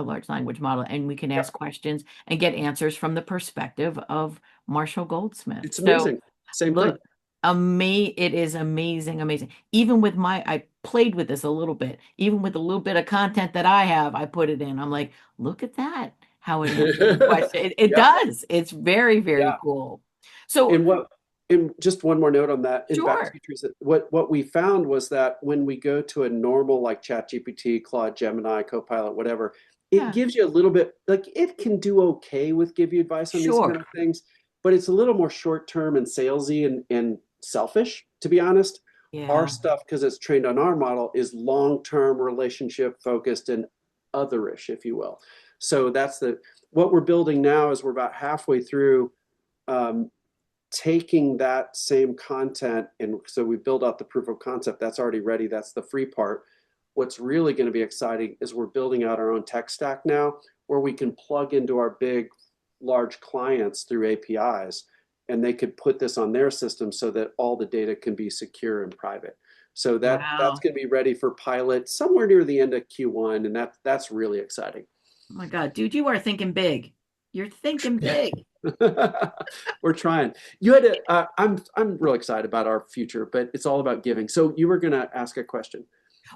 Speaker 1: large language model, and we can
Speaker 3: Yeah,
Speaker 1: ask questions and get answers from the perspective of Marshall Goldsmith.
Speaker 3: it's
Speaker 1: So
Speaker 3: amazing. Same thing.
Speaker 1: look, it is amazing, amazing. Even with I played with this a little bit. Even with a little bit of content that I have, I put it in. I'm like, look at that, how it answers the question. It
Speaker 3: Yeah,
Speaker 1: does. It's very, very
Speaker 3: yeah.
Speaker 1: cool. So
Speaker 3: And what, and just one more note on that, and back to
Speaker 1: sure.
Speaker 3: you, Teresa, what we found was that when we go to a normal like ChatGPT, Claude, Gemini, Copilot, whatever, it
Speaker 1: Yeah,
Speaker 3: gives you a little bit, like it can do okay with give you advice on these kind
Speaker 1: sure.
Speaker 3: of things, but it's a little more short term and salesy and selfish, to be honest. Our
Speaker 1: Yeah.
Speaker 3: stuff, because it's trained on our model, is long term relationship focused and otherish, if you will. So that's what we're building now is we're about halfway through um, taking that same content, and so we build out the proof of concept that's already ready. That's the free part. What's really going to be exciting is we're building out our own tech stack now where we can plug into our big large clients through APIs, and they could put this on their system so that all the data can be secure and private. So that's
Speaker 1: Wow.
Speaker 3: going to be ready for pilot somewhere near the end of Q1, and that's really exciting.
Speaker 1: Oh my God, dude, you are thinking big. You're thinking big.
Speaker 3: We're trying. You had to. I'm real excited about our future, but it's all about giving. So you were going to ask a question.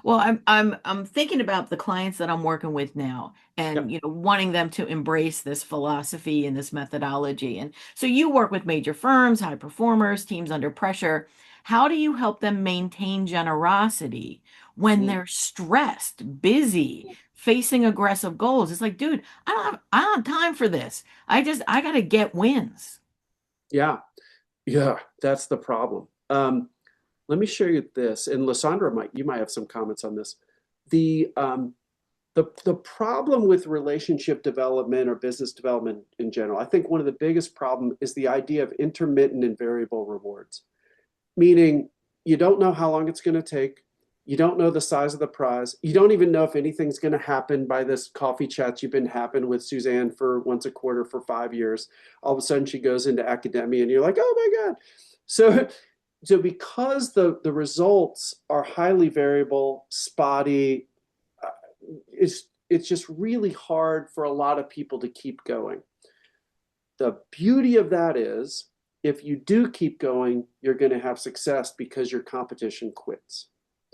Speaker 1: Well, I'm thinking about the clients that I'm working with now and
Speaker 3: Yep.
Speaker 1: wanting them to embrace this philosophy and this methodology. And so you work with major firms, high performers, teams under pressure. How do you help them maintain generosity when
Speaker 3: Mm.
Speaker 1: they're stressed, busy, facing aggressive goals? It's like, dude, I don't have time for this. I gotta get wins.
Speaker 3: Yeah, yeah, that's the problem. Let me share you this, and Lysandra you might have some comments on this. The the problem with relationship development or business development in general, I think one of the biggest problem is the idea of intermittent and variable rewards. Meaning you don't know how long it's going to take. You don't know the size of the prize. You don't even know if anything's going to happen by this coffee chat you've been having with Suzanne for once a quarter for 5 years. All of a sudden she goes into academia and you're like, oh my God. So, so because the results are highly variable, spotty, uh, it's just really hard for a lot of people to keep going. The beauty of that is if you do keep going, you're going to have success because your competition quits.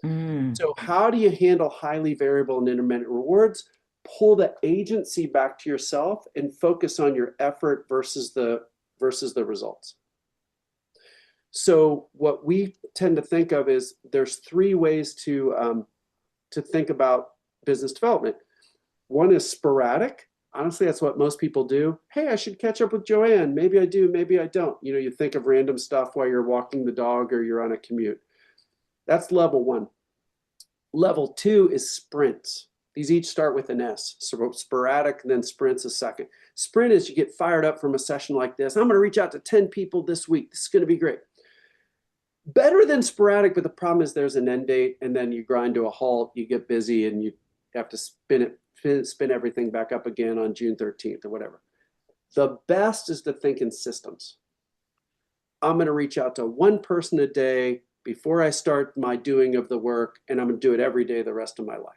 Speaker 1: Mm.
Speaker 3: So, how do you handle highly variable and intermittent rewards? Pull the agency back to yourself and focus on your effort versus the results. So, what we tend to think of is there's three ways to think about business development. One is sporadic. Honestly, that's what most people do. Hey, I should catch up with Joanne. Maybe I do, maybe I don't. You think of random stuff while you're walking the dog or you're on a commute. That's level one. Level two is sprints. These each start with an S. So sporadic, and then sprints a second. Sprint is you get fired up from a session like this. I'm going to reach out to 10 people this week. This is going to be great. Better than sporadic, but the problem is there's an end date, and then you grind to a halt. You get busy, and you have to spin everything back up again on June 13th or whatever. The best is to think in systems. I'm going to reach out to one person a day before I start my doing of the work, and I'm going to do it every day the rest of my life.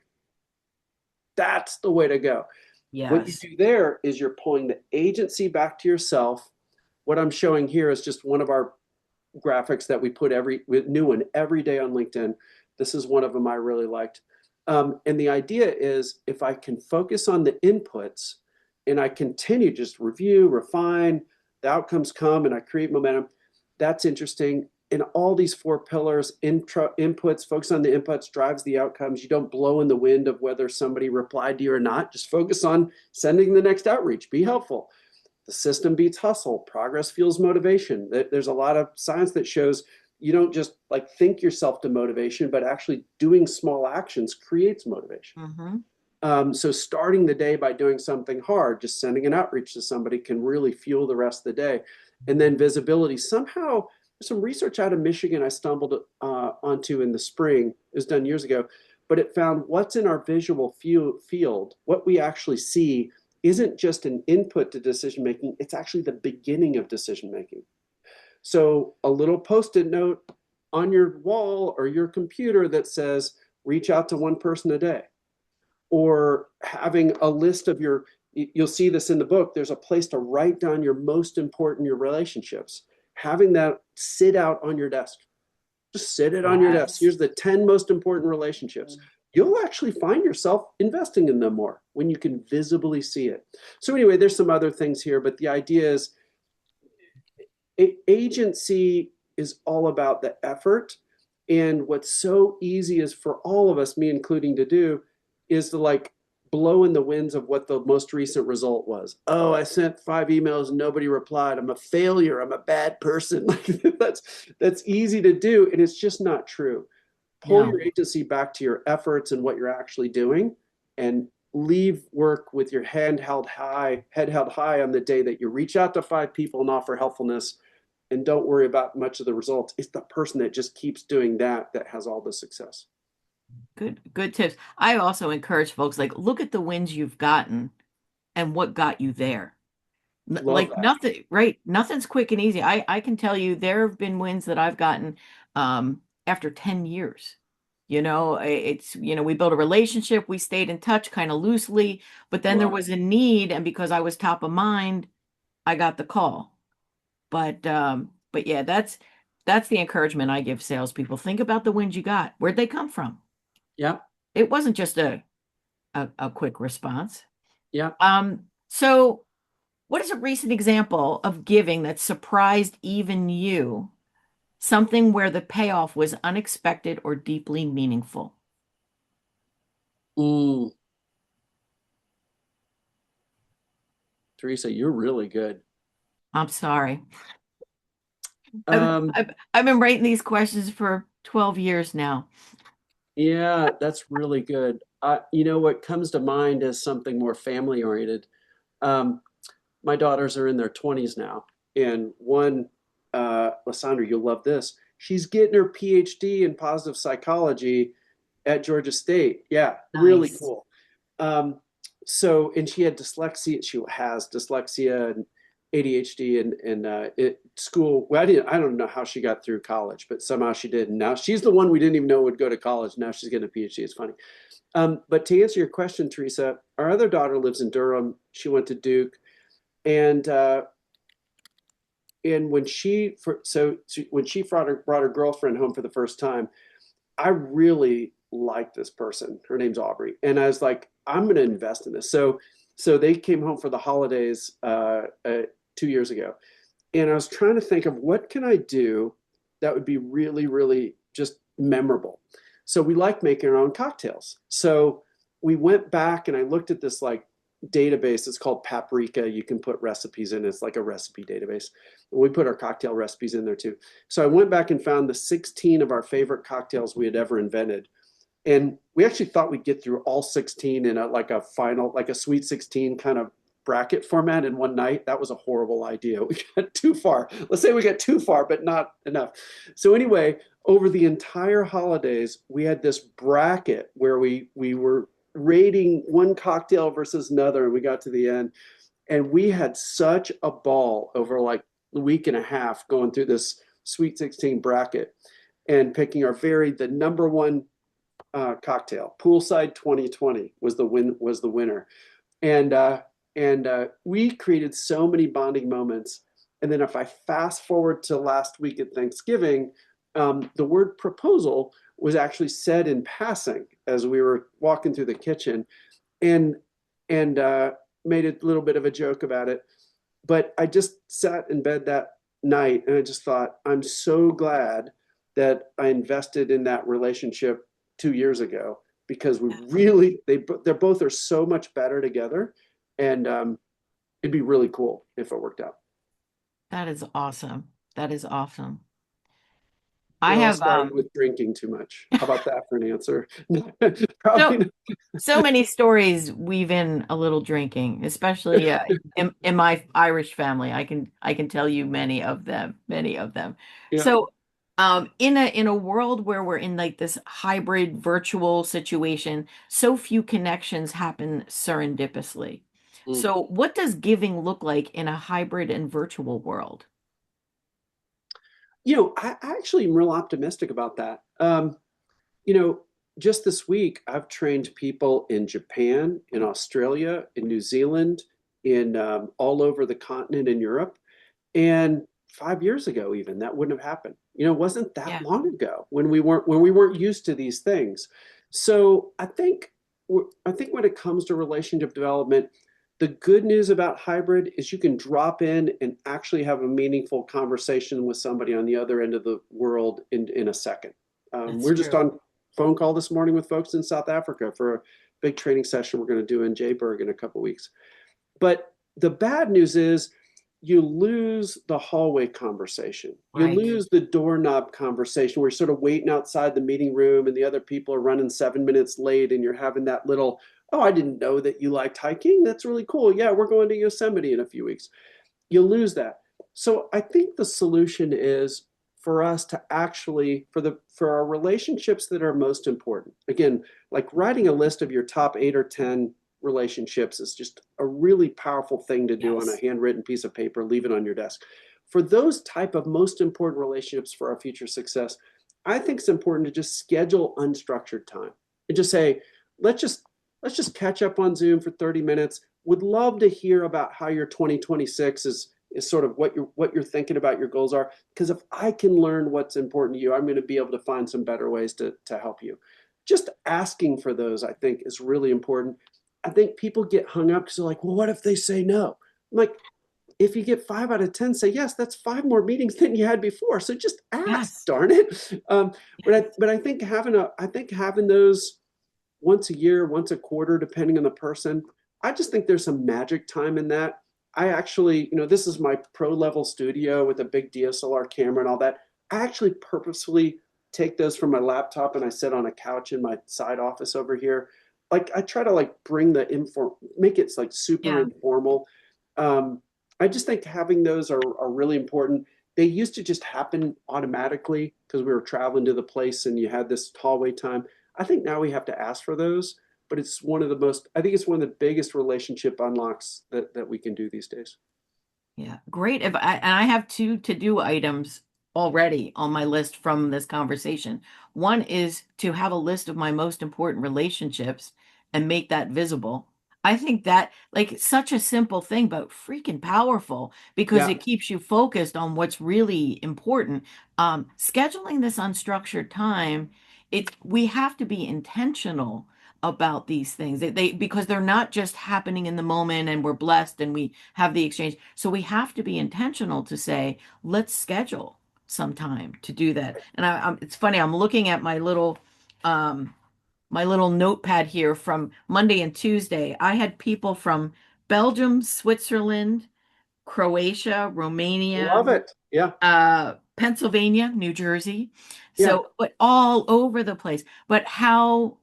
Speaker 3: That's the way to go. What you
Speaker 1: Yes.
Speaker 3: do there is you're pulling the agency back to yourself. what I'm showing here is just one of our graphics that we put new one every day on LinkedIn. This is one of them I really liked. And the idea is if I can focus on the inputs and I continue just review, refine, the outcomes come and I create momentum, that's interesting. And all these four pillars, inputs, focus on the inputs, drives the outcomes. You don't blow in the wind of whether somebody replied to you or not. Just focus on sending the next outreach. Be helpful. The system beats hustle. Progress fuels motivation. There's a lot of science that shows you don't just like think yourself to motivation, but actually doing small actions creates motivation. So starting the day by doing something hard, just sending an outreach to somebody can really fuel the rest of the day. And then visibility. Somehow, some research out of Michigan I stumbled onto in the spring. It was done years ago, but it found what's in our visual field, what we actually see isn't just an input to decision making, it's actually the beginning of decision making. So a little post-it note on your wall or your computer that says, reach out to one person a day. Or having a list of you'll see this in the book, there's a place to write down your most important, your relationships. Having that sit out on your desk. Just sit it on your desk. Here's the 10 most important relationships. You'll actually find yourself investing in them more when you can visibly see it. So anyway, there's some other things here, but the idea is agency is all about the effort. And what's so easy is for all of us, me including, to do is to like blow in the winds of what the most recent result was. Oh, I sent 5 emails and nobody replied. I'm a failure. I'm a bad person. That's easy to do. And it's just not true. Pull your agency back to your efforts and what you're actually doing, and leave work with your head held high on the day that you reach out to 5 people and offer helpfulness, and don't worry about much of the results. It's the person that just keeps doing that has all the success.
Speaker 1: Good tips. I also encourage folks, like, look at the wins you've gotten and what got you there.
Speaker 3: Love
Speaker 1: Like
Speaker 3: that.
Speaker 1: nothing, right? Nothing's quick and easy. I can tell you there have been wins that I've gotten after 10 years. We built a relationship, we stayed in touch kind of loosely, but then there
Speaker 3: Wow.
Speaker 1: was a need, and because I was top of mind, I got the call. But yeah, that's the encouragement I give salespeople. Think about the wins you got. Where'd they come from?
Speaker 3: Yeah.
Speaker 1: It wasn't just a quick response.
Speaker 3: Yeah.
Speaker 1: So what is a recent example of giving that surprised even you? Something where the payoff was unexpected or deeply meaningful?
Speaker 3: Mm. Teresa, you're really good.
Speaker 1: I'm sorry. I've,
Speaker 3: Um,
Speaker 1: I've, I've been writing these questions for 12 years now.
Speaker 3: yeah, that's really good. What comes to mind is something more family oriented. My daughters are in their 20s now, and one, Lysandra, you'll love this. She's getting her PhD in positive psychology at Georgia State. Yeah, really
Speaker 1: Nice.
Speaker 3: cool. And she had dyslexia. She has dyslexia and ADHD and school. Well, I don't know how she got through college, but somehow she did. And now she's the one we didn't even know would go to college. Now she's getting a PhD. It's funny. But to answer your question, Teresa, our other daughter lives in Durham. She went to Duke, and when she brought her girlfriend home for the first time, I really like this person. Her name's Aubrey, and I was like, I'm going to invest in this. So they came home for the holidays 2 years ago, and I was trying to think of what can I do that would be really, really just memorable. So we like making our own cocktails. So we went back and I looked at this like database. It's called Paprika. You can put recipes in. It's like a recipe database. We put our cocktail recipes in there too. So I went back and found the 16 of our favorite cocktails we had ever invented. And we actually thought we'd get through all 16 in like a Sweet 16 kind of bracket format in one night. That was a horrible idea. We got too far. Let's say we got too far, but not enough. So anyway, over the entire holidays, we had this bracket where we were rating one cocktail versus another, and we got to the end. And we had such a ball over like a week and a half going through this Sweet 16 bracket and picking the number one cocktail. Poolside 2020 was the winner, and we created so many bonding moments. And then if I fast forward to last week at Thanksgiving, the word proposal was actually said in passing as we were walking through the kitchen, and and made a little bit of a joke about it. But I just sat in bed that night and I just thought, I'm so glad that I invested in that relationship 2 years ago, because we really they're both are so much better together, and it'd be really cool if it worked out.
Speaker 1: That is awesome. That is awesome. I
Speaker 3: It all
Speaker 1: have
Speaker 3: started with drinking too much. How about that for an answer?
Speaker 1: so
Speaker 3: Probably not.
Speaker 1: so many stories weave in a little drinking, especially in my Irish family. I can tell you many of them, many of them.
Speaker 3: Yeah.
Speaker 1: So, in a world where we're in like this hybrid virtual situation, so few connections happen serendipitously.
Speaker 3: Mm.
Speaker 1: So, what does giving look like in a hybrid and virtual world?
Speaker 3: I actually am real optimistic about that. You know, just this week, I've trained people in Japan, in Australia, in New Zealand, in all over the continent in Europe. And 5 years ago, even that wouldn't have happened. It wasn't that
Speaker 1: Yeah.
Speaker 3: long ago when we weren't used to these things. So I think when it comes to relationship development, the good news about hybrid is you can drop in and actually have a meaningful conversation with somebody on the other end of the world in a second.
Speaker 1: That's
Speaker 3: We're just
Speaker 1: true.
Speaker 3: on phone call this morning with folks in South Africa for a big training session we're going to do in Jayburg in a couple of weeks. But the bad news is you lose the hallway conversation. You
Speaker 1: Right.
Speaker 3: lose the doorknob conversation where you're sort of waiting outside the meeting room and the other people are running 7 minutes late and you're having that little, oh, I didn't know that you liked hiking. That's really cool. Yeah, we're going to Yosemite in a few weeks. You lose that. So I think the solution is for us to actually for our relationships that are most important. Again, like writing a list of your top 8 or 10 relationships is just a really powerful thing to do on a
Speaker 1: Yes.
Speaker 3: handwritten piece of paper, leave it on your desk. For those type of most important relationships for our future success, I think it's important to just schedule unstructured time and just say, let's just let's just catch up on Zoom for 30 minutes. Would love to hear about how your 2026 is sort of what you're thinking about your goals are, because if I can learn what's important to you, I'm going to be able to find some better ways to help you. Just asking for those, I think, is really important. I think people get hung up because they're like, well, what if they say no? I'm like, if you get 5 out of 10 say yes, that's 5 more meetings than you had before. So just ask,
Speaker 1: Yes.
Speaker 3: darn it. But I
Speaker 1: Yes.
Speaker 3: but I think having those once a year, once a quarter, depending on the person, I just think there's some magic time in that. I actually, this is my pro level studio with a big DSLR camera and all that. I actually purposefully take those from my laptop and I sit on a couch in my side office over here. Like I try to like bring the make it like super
Speaker 1: Yeah.
Speaker 3: informal. Um, I just think having those are really important. They used to just happen automatically because we were traveling to the place and you had this hallway time. I think now we have to ask for those, but I think it's one of the biggest relationship unlocks that we can do these days.
Speaker 1: Yeah, great. And I have two to-do items already on my list from this conversation. One is to have a list of my most important relationships and make that visible. I think that like such a simple thing, but freaking powerful because
Speaker 3: Yeah.
Speaker 1: it keeps you focused on what's really important. Scheduling this unstructured time, we have to be intentional about these things. Because they're not just happening in the moment and we're blessed and we have the exchange. So we have to be intentional to say, let's schedule some time to do that. And it's funny, I'm looking at um, my little notepad here from Monday and Tuesday. I had people from Belgium, Switzerland, Croatia, Romania,
Speaker 3: Love it. Yeah.
Speaker 1: Pennsylvania, New Jersey.
Speaker 3: Yeah.
Speaker 1: So, but all over the place. But how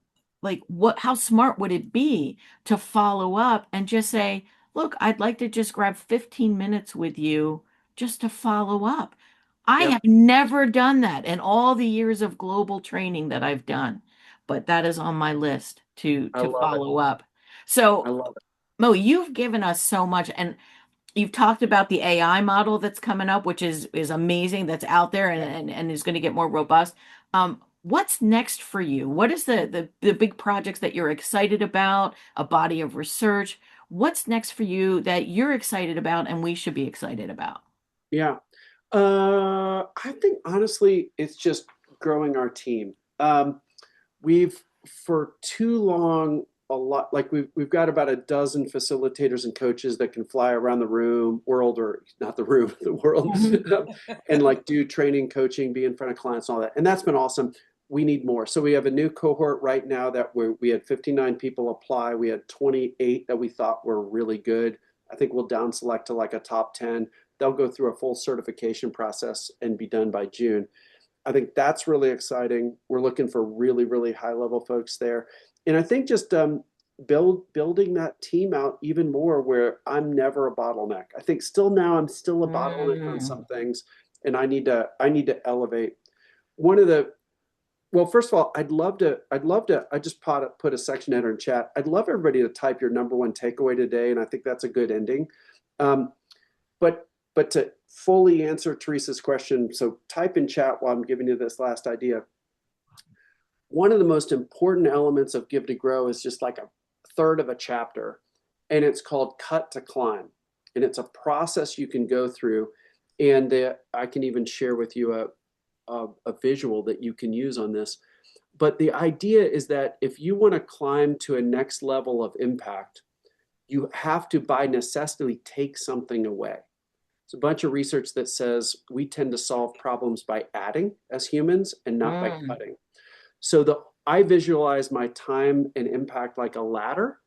Speaker 1: smart would it be to follow up and just say, look, I'd like to just grab 15 minutes with you just to follow up. I have
Speaker 3: Yep.
Speaker 1: never done that in all the years of global training that I've done, but that is on my list to
Speaker 3: I
Speaker 1: to
Speaker 3: love it.
Speaker 1: follow up.
Speaker 3: I
Speaker 1: So,
Speaker 3: love it.
Speaker 1: Mo, you've given us so much, and you've talked about the AI model that's coming up, which is amazing, that's out there and is going to get more robust. What's next for you? What is the big projects that you're excited about, a body of research? What's next for you that you're excited about and we should be excited about?
Speaker 3: Yeah. I think honestly, it's just growing our team. We've for too long a lot like we've got about a dozen facilitators and coaches that can fly around the world, or not the room, the world,
Speaker 1: Mhm.
Speaker 3: and like do training, coaching, be in front of clients, and all that. And that's been awesome. We need more. So we have a new cohort right now that we had 59 people apply. We had 28 that we thought were really good. I think we'll down select to like a top 10. They'll go through a full certification process and be done by June. I think that's really exciting. We're looking for really, really high level folks there. And I think just building that team out even more where I'm never a bottleneck. I think still now I'm still a bottleneck on
Speaker 1: Mm.
Speaker 3: some things, and I need to elevate. One of the well, first of all, I'd love to, I just put a section header in chat. I'd love everybody to type your number one takeaway today, and I think that's a good ending. Um, but but to fully answer Teresa's question, so type in chat while I'm giving you this last idea. One of the most important elements of Give to Grow is just like a third of a chapter, and it's called Cut to Climb. And it's a process you can go through. And I can even share with you a visual that you can use on this. But the idea is that if you want to climb to a next level of impact, you have to, by necessity, take something away. It's a bunch of research that says we tend to solve problems by adding as humans and not by
Speaker 1: Mm.
Speaker 3: cutting. So I visualize my time and impact like a ladder.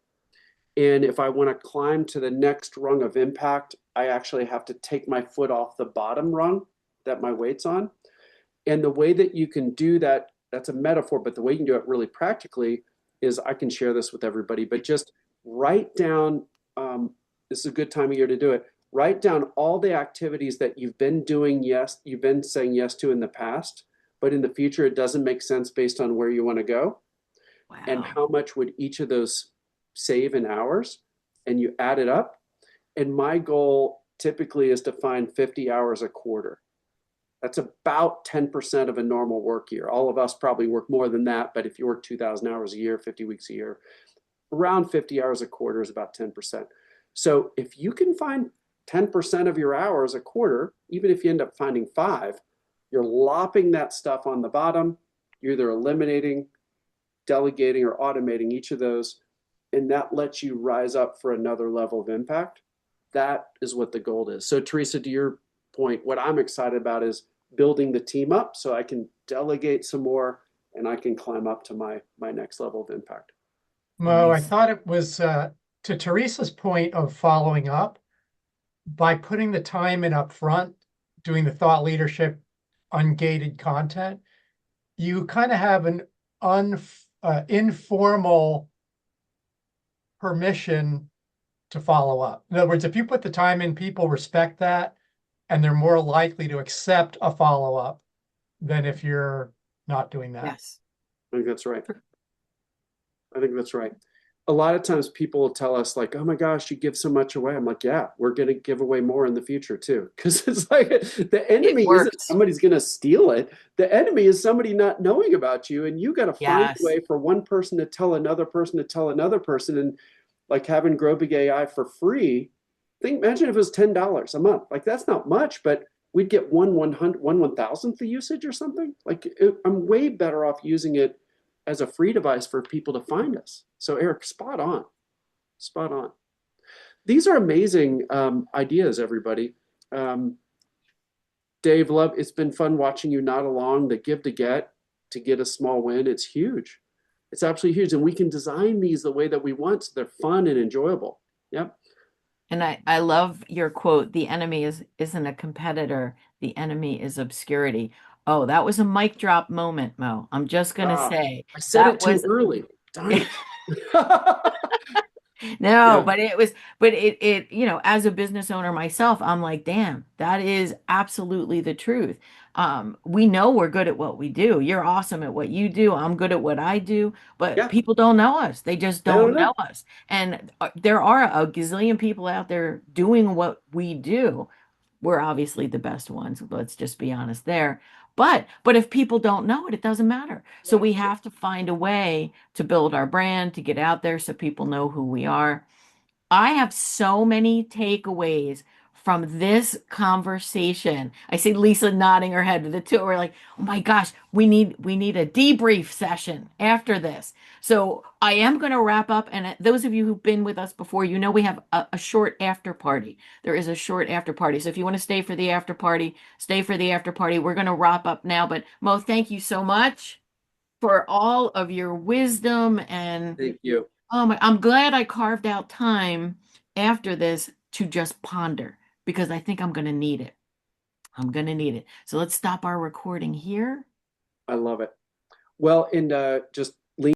Speaker 3: And if I want to climb to the next rung of impact, I actually have to take my foot off the bottom rung that my weight's on. And the way that you can do that, that's a metaphor, but the way you can do it really practically is I can share this with everybody, but just write down, this is a good time of year to do it. Write down all the activities that you've been doing, yes, you've been saying yes to in the past, but in the future, it doesn't make sense based on where you want to go. And
Speaker 1: Wow.
Speaker 3: how much would each of those save in hours? And you add it up. And my goal typically is to find 50 hours a quarter. That's about 10% of a normal work year. All of us probably work more than that, but if you work 2,000 hours a year, 50 weeks a year, around 50 hours a quarter is about 10%. So if you can find 10% of your hours a quarter, even if you end up finding five, you're lopping that stuff on the bottom. You're either eliminating, delegating, or automating each of those, and that lets you rise up for another level of impact. That is what the goal is. So, Teresa, to your point, what I'm excited about is building the team up so I can delegate some more and I can climb up to my next level of impact.
Speaker 4: Mo, I
Speaker 1: Nice.
Speaker 4: thought it was to Teresa's point of following up by putting the time in up front, doing the thought leadership, ungated content. You kind of have an informal permission to follow up. In other words, if you put the time in, people respect that and they're more likely to accept a follow up than if you're not doing that.
Speaker 1: Yes.
Speaker 3: I think that's right. I think that's right. A lot of times people will tell us like, "Oh my gosh, you give so much away." I'm like, "Yeah, we're going to give away more in the future too." Because it's like the
Speaker 1: It
Speaker 3: enemy isn't
Speaker 1: works.
Speaker 3: somebody's going to steal it. The enemy is somebody not knowing about you, and you got to find a
Speaker 1: Yes.
Speaker 3: way for one person to tell another person to tell another person. And like having Grow Big AI for free, imagine if it was $10 a month. Like that's not much, but we'd get one thousandth the usage or something. I'm way better off using it as a free device for people to find us. So Eric, spot on, spot on. These are amazing ideas, everybody. Um, Dave, love. It's been fun watching you nod along. The give to get a small win. It's huge. It's absolutely huge, and we can design these the way that we want, so they're fun and enjoyable. Yep.
Speaker 1: And I love your quote, the enemy isn't a competitor, the enemy is obscurity. Oh, that was a mic drop moment, Mo. I'm just gonna
Speaker 3: Ah,
Speaker 1: say
Speaker 3: I said
Speaker 1: that
Speaker 3: it too
Speaker 1: was
Speaker 3: early. Darn it.
Speaker 1: no,
Speaker 3: Yeah.
Speaker 1: but as a business owner myself, I'm like, damn, that is absolutely the truth. We know we're good at what we do. You're awesome at what you do. I'm good at what I do, but
Speaker 3: Yeah.
Speaker 1: people don't know us. They just
Speaker 3: I don't
Speaker 1: don't know
Speaker 3: know.
Speaker 1: us. And there are a gazillion people out there doing what we do. We're obviously the best ones. Let's just be honest there. But if people don't know it, it doesn't matter. So we have to find a way to build our brand, to get out there so people know who we are. I have so many takeaways from this conversation. I see Lisa nodding her head. The two are like, "Oh my gosh, we need a debrief session after this." So I am going to wrap up. And those of you who've been with us before, you know we have a short after party. There is a short after party. So if you want to stay for the after party, stay for the after party. We're going to wrap up now. But Mo, thank you so much for all of your wisdom and
Speaker 3: Thank you.
Speaker 1: oh my, I'm glad I carved out time after this to just ponder because I think I'm going to need it. I'm going to need it. So let's stop our recording here.
Speaker 3: I love it. Well, and just